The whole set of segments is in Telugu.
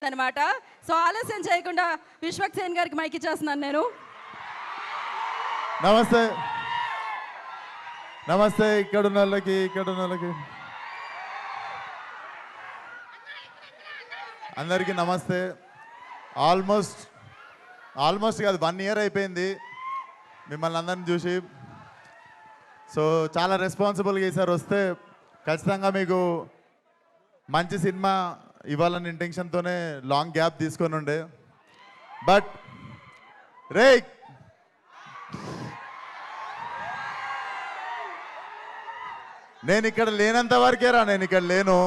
అనమాట. సో ఆలస్యం చేయకుండా విశ్వక్సేన్ గారికి మైక్ ఇచ్చేస్తున్నాను నేను. నమస్తే నమస్తే. ఇక్కడున్న వాళ్ళకి అందరికీ నమస్తే. ఆల్మోస్ట్ కాదు 1 year అయిపోయింది మిమ్మల్ని అందరిని చూసి. సో చాలా రెస్పాన్సిబుల్గా ఈసారి వస్తే ఖచ్చితంగా మీకు మంచి సినిమా ఇవ్వాలని ఇంటెన్షన్తోనే లాంగ్ గ్యాప్ తీసుకొని ఉండే. బట్ రే నేను ఇక్కడ లేనంత వరకేరా, నేను ఇక్కడ లేను.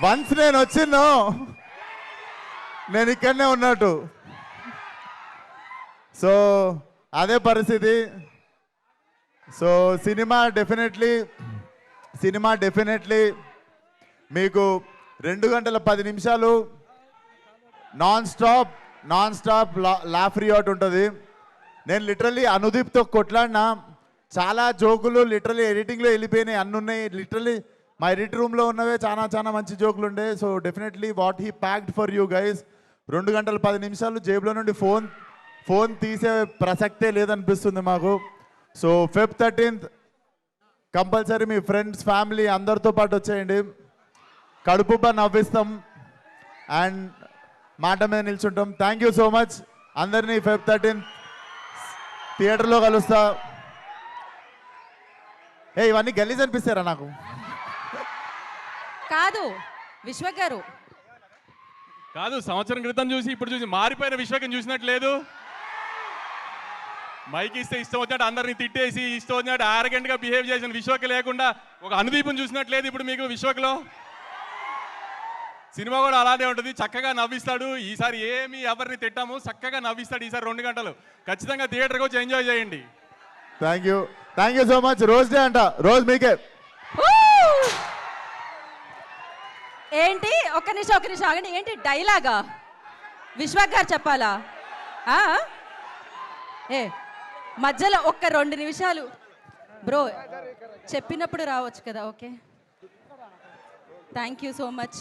వన్స్ నేను వచ్చిన్నో నేను ఇక్కడనే ఉన్నట్టు. సో అదే పరిస్థితి. సో సినిమా డెఫినెట్లీ మీకు 2 గంటల 10 నిమిషాలు నాన్ స్టాప్ లాఫ్ రియాట్ ఉంటుంది. నేను లిటరల్లీ అనుదీప్తో కొట్లాడినా, చాలా జోకులు లిటరల్లీ ఎడిటింగ్లో వెళ్ళిపోయినాయి, అన్నీ ఉన్నాయి. లిటరల్లీ మా ఎడిట్ రూమ్లో ఉన్నవే చాలా మంచి జోకులు ఉండే. So definitely what he packed for you guys. 2 గంటల 10 నిమిషాలు జేబులో నుండి ఫోన్ తీసే ప్రసక్తే లేదనిపిస్తుంది మాకు. సో Feb 13th కంపల్సరీ మీ ఫ్రెండ్స్ ఫ్యామిలీ అందరితో పాటు వచ్చేయండి. కడుపుబ్బా నవ్విస్తాం అండ్ మాట మీద నిల్చుంటాం. Thank you so much. అందరినీ Feb 13th థియేటర్లో కలుస్తా. ఇవన్నీ గలీజ్ అనిపిస్తారా నాకు? కాదు విశ్వక్ గారు, కాదు సంవత్సరం క్రితం చూసి ఇప్పుడు చూసి మారిపోయిన విశ్వకం చూసినట్లేదు. మైక్ ఇస్తే ఇష్టం వచ్చినట్టు అందరిని తిట్టేసి ఇష్టం వచ్చినట్టు ఆరగెంట్గా బిహేవ్ చేసిన విశ్వక్ లేకుండా ఒక అనుదీపం చూసినట్లేదు ఇప్పుడు మీకు విశ్వక్లో. సినిమా కూడా అలానే ఉంటుంది, చక్కగా నవ్విస్తాడు. ఈసారి ఏమి ఎవరిని తిట్టాము, చక్కగా నవ్విస్తాడు ఈసారి 2 గంటలు. ఖచ్చితంగా థియేటర్కి వచ్చి ఎంజాయ్ చేయండి. Thank you so much. Rose day అంట, రోజ్ మీకే. ఏంటి ఒక్క నిమిషం ఆగండి. ఏంటి డైలాగా? విశ్వక్ గారు చెప్పాలా? మధ్యలో ఒక్క 2 నిమిషాలు బ్రో చెప్పినప్పుడు రావచ్చు కదా. Okay, thank you so much.